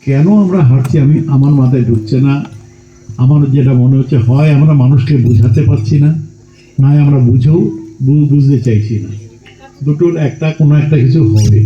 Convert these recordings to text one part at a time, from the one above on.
কেন আমরা হারছি আমার মাথায় ঢুকছে না। আমার যেটা মনে হচ্ছে, হয় আমরা মানুষকে বোঝাতে পারছি না, নয় আমরা বুঝতে চাইছি না। দুটোর কোনো একটা কিছু হবে।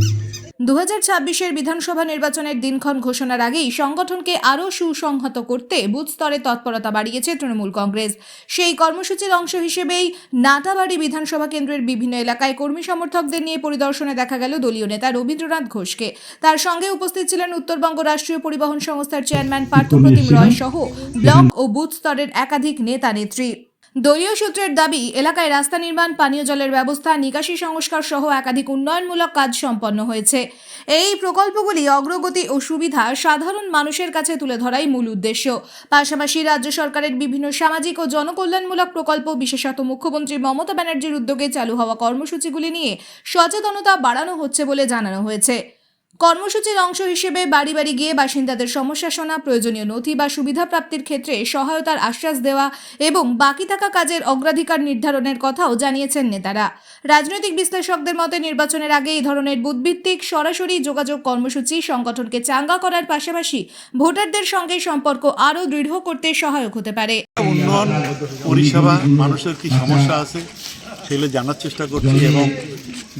2026-এর বিধানসভা নির্বাচনের দিনক্ষণ ঘোষণার আগেই সংগঠনকে আরও সুসংহত করতে বুথ স্তরে তৎপরতা বাড়িয়েছে তৃণমূল কংগ্রেস। সেই কর্মসূচির অংশ হিসেবেই নাটাবাড়ি বিধানসভা কেন্দ্রের বিভিন্ন এলাকায় কর্মী সমর্থকদের নিয়ে পরিদর্শনে দেখা গেল দলীয় নেতা রবীন্দ্রনাথ ঘোষকে। তার সঙ্গে উপস্থিত ছিলেন উত্তরবঙ্গ রাষ্ট্রীয় পরিবহন সংস্থার চেয়ারম্যান পার্থপ্রতিম রয় সহ ব্লক ও বুথ স্তরের একাধিক নেতা নেত্রী। দলীয় সূত্রের দাবি, এলাকায় রাস্তা নির্মাণ, পানীয় জলের ব্যবস্থা, নিকাশি সংস্কার সহ একাধিক উন্নয়নমূলক কাজ সম্পন্ন হয়েছে। এই প্রকল্পগুলি অগ্রগতি ও সুবিধা সাধারণ মানুষের কাছে তুলে ধরাই মূল উদ্দেশ্য। পাশাপাশি রাজ্য সরকারের বিভিন্ন সামাজিক ও জনকল্যাণমূলক প্রকল্প, বিশেষত মুখ্যমন্ত্রী মমতা ব্যানার্জির উদ্যোগে চালু হওয়া কর্মসূচিগুলি নিয়ে সচেতনতা বাড়ানো হচ্ছে বলে জানানো হয়েছে। কর্মসূচির অংশ হিসেবে বাড়ি বাড়ি গিয়ে বাসিন্দাদের সমস্যা শোনা, প্রয়োজনীয় নথি বা সুবিধা প্রাপ্তির ক্ষেত্রে সহায়তার আশ্বাস দেওয়া এবং বাকি থাকা কাজের অগ্রাধিকার নির্ধারণের কথাও জানিয়েছেন নেতারা। রাজনৈতিক বিশ্লেষকদের মতে নির্বাচনের আগে এই ধরনের বুথভিত্তিক সরাসরি যোগাযোগ কর্মসূচি সংগঠনকে চাঙ্গা করার পাশাপাশি ভোটারদের সঙ্গে সম্পর্ক আরও দৃঢ় করতে সহায়ক হতে পারে। উন্নয়ন পরিষেবা, মানুষের কি সমস্যা আছে সেগুলো জানার চেষ্টা করছি এবং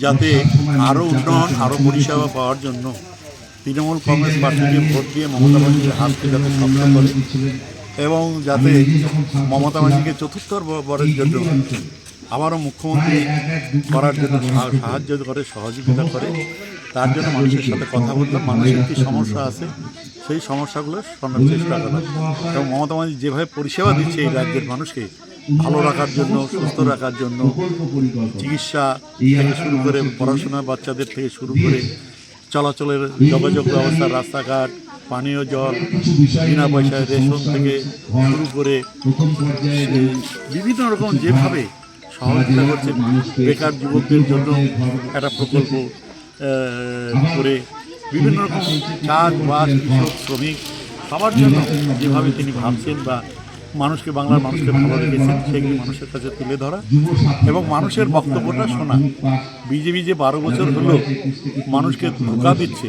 যাতে আরও উন্নয়ন, আরও পরিষেবা পাওয়ার জন্য তৃণমূল কংগ্রেস পার্টিকে ভোট দিয়ে মমতা ব্যানার্জির হাতকে যাতে শক্ত করে এবং যাতে মমতা ব্যানার্জিকে চতুর্থবারের জন্য আবারও মুখ্যমন্ত্রী করার জন্য সাহায্য করে, সহযোগিতা করে, তার জন্য মানুষের সাথে কথা বললাম। মানুষের কী সমস্যা আছে সেই সমস্যাগুলো শোনার চেষ্টা করলাম এবং মমতা ব্যানার্জি যেভাবে পরিষেবা দিচ্ছে এই রাজ্যের মানুষকে ভালো রাখার জন্য, সুস্থ রাখার জন্য, চিকিৎসা থেকে শুরু করে পড়াশোনা বাচ্চাদের থেকে শুরু করে চলাচলের যোগাযোগ ব্যবস্থা, রাস্তাঘাট, পানীয় জল, বিনা পয়সায় রেশন থেকে শুরু করে বিভিন্ন রকম যেভাবে সহযোগিতা করছে, বেকার যুবকদের জন্য একটা প্রকল্প করে বিভিন্ন রকম কাজ বাজ, কৃষক, শ্রমিক সবার জন্য যেভাবে তিনি ভাবছেন বা মানুষকে, বাংলার মানুষকে ভালো রেখেছেন সেগুলি মানুষের কাছে তুলে ধরা এবং মানুষের বক্তব্যটা শোনা। বিজেপি যে 12 বছর হলো মানুষকে ধোঁকা দিচ্ছে,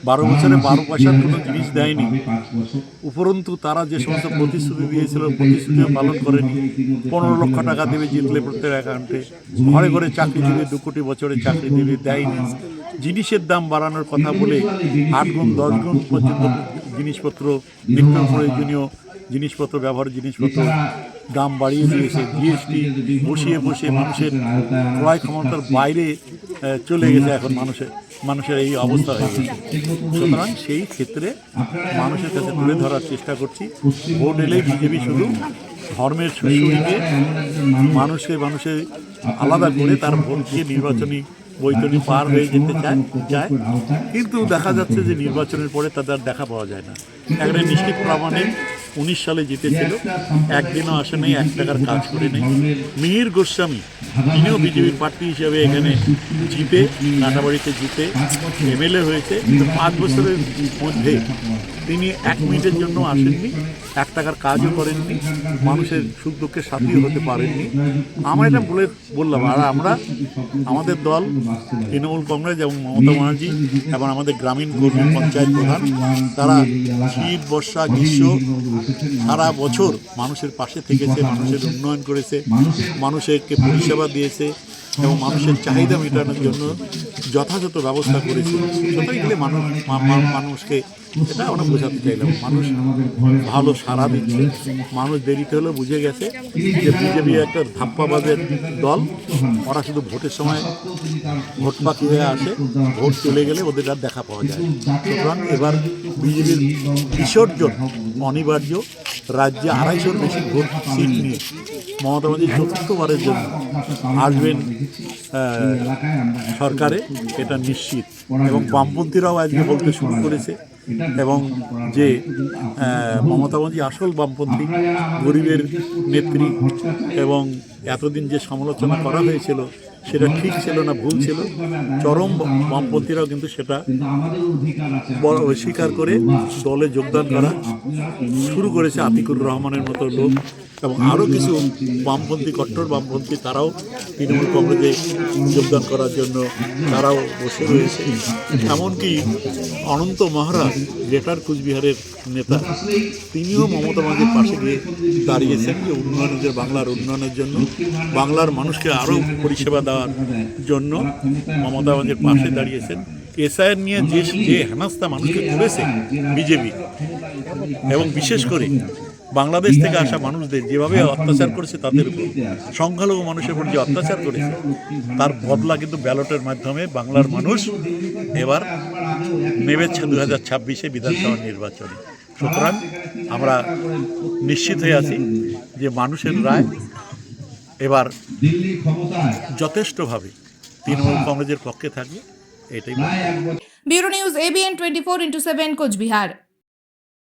12 বছরে 12 পয়সার কোনো জিনিস দেয়নি, উপরন্তু তারা যে সমস্ত প্রতিশ্রুতি দিয়েছিল প্রতিশ্রুতিও পালন করেনি। 15 লক্ষ টাকা দেবে জিতলে প্রত্যেক অ্যাকাউন্টে, ঘরে ঘরে চাকরি দেবে, 2 কোটি বছরে চাকরি দেবে, দেয়নি। জিনিসের দাম বাড়ানোর কথা বলে 8 গুণ 10 গুণ পর্যন্ত জিনিসপত্র, নিত্য প্রয়োজনীয় জিনিসপত্র, ব্যবহার জিনিসপত্র দাম বাড়িয়ে দিয়েছে। জিএসটি বসিয়ে মানুষের ক্রয় ক্ষমতার বাইরে চলে গেছে। এখন মানুষের এই অবস্থা হয়ে গেছে। সুতরাং সেই ক্ষেত্রে মানুষের কাছে তুলে ধরার চেষ্টা করছি। ভোট এলেই বিজেপি শুধু ধর্মের সুশুরিকে মানুষের আলাদা করে তার ভোট দিয়ে নির্বাচনী বৈতরণী পার হয়ে যেতে চায়, কিন্তু দেখা যাচ্ছে যে নির্বাচনের পরে তাদের দেখা পাওয়া যায় না। একটা নিশ্চিত প্রামাণিক 19 সালে জিতেছিল, একদিনও আসে নেই, 1 টাকার কাজ করে নেই। মিহির গোস্বামী তিনিও বিজেপির প্রার্থী হিসেবে এখানে জিতে, নাটাবাড়িতে জিতে এমএলএ হয়েছে, কিন্তু 5 বছরের মধ্যে তিনি 1 মিনিটের জন্য আসেননি, 1 টাকার কাজও করেননি, মানুষের সুখ দুঃখের সাথীও হতে পারেননি। আমরা এটা বললাম। আর আমরা, আমাদের দল তৃণমূল কংগ্রেস এবং মমতা ব্যানার্জি এবং আমাদের গ্রামীণ কর্মী পঞ্চায়েত প্রধান, তারা শীত, বর্ষা, গ্রীষ্ম সারা বছর মানুষের পাশে থেকেছে, মানুষের উন্নয়ন করেছে, মানুষকে পরিষেবা দিয়েছে এবং মানুষের চাহিদা মেটানোর জন্য যথাযথ ব্যবস্থা করেছে। সুতরাং গেলে মানুষকে এটা আমরা বোঝাতে চাইলাম, মানুষ ভালো সাড়া দিচ্ছে। মানুষ দেরিতে হলেও বুঝে গেছে যে বিজেপি একটা ধাপ্পাবাজের দল। ওরা শুধু ভোটের সময় ভোট পাখি হয়ে আসে, ভোট চলে গেলে ওদের আর দেখা পাওয়া যায়। সুতরাং এবার বিজেপির বিসর্জন অনিবার্য। রাজ্যে 250-র বেশি ভোট সিট নিয়ে মমতা ব্যানার্জি 4র্থবারের জন্য আসবেন সরকারে, এটা নিশ্চিত। এবং বামপন্থীরাও আজকে বলতে শুরু করেছে এবং যে মমতা ব্যানার্জি আসল বামপন্থী, গরিবের নেত্রী এবং এতদিন যে সমালোচনা করা হয়েছিল সেটা ঠিক ছিল না, ভুল ছিল। চরম বামপন্থীরাও কিন্তু সেটা স্বীকার করে দলে যোগদান করা শুরু করেছে। আতিকুর রহমানের মতো লোক এবং আরও কিছু বামপন্থী, কট্টর বামপন্থী, তারাও তৃণমূল কংগ্রেসে যোগদান করার জন্য তারাও বসে রয়েছে। এমনকি অনন্ত মহারাজ, গ্রেটার কুচবিহারের নেতা, তিনিও মমতা ব্যানার্জির পাশে গিয়ে দাঁড়িয়েছেন যে উন্নয়নের, বাংলার উন্নয়নের জন্য, বাংলার মানুষকে আরও পরিষেবা দেওয়ার জন্য মমতা ব্যানার্জির পাশে দাঁড়িয়েছেন। এসআইআর নিয়ে যে হেনস্থা মানুষকে করেছে বিজেপি, এবং বিশেষ করে বাংলাদেশ থেকে আসা মানুষদের যেভাবে অত্যাচার করেছে, তাদের উপর সংখ্যালঘু মানুষের উপর যে অত্যাচার করেছে, তার বদলা কিন্তু ব্যালটের মাধ্যমে বাংলার মানুষ এবার নেমেছে 2026 বিধানসভা নির্বাচনে। সুতরাং আমরা নিশ্চিত হয়ে আছি যে মানুষের রায় এবার যথেষ্টভাবে তৃণমূল কংগ্রেসের পক্ষে থাকবে, এটাই। Bureau news ABN 24x7 Cooch Behar.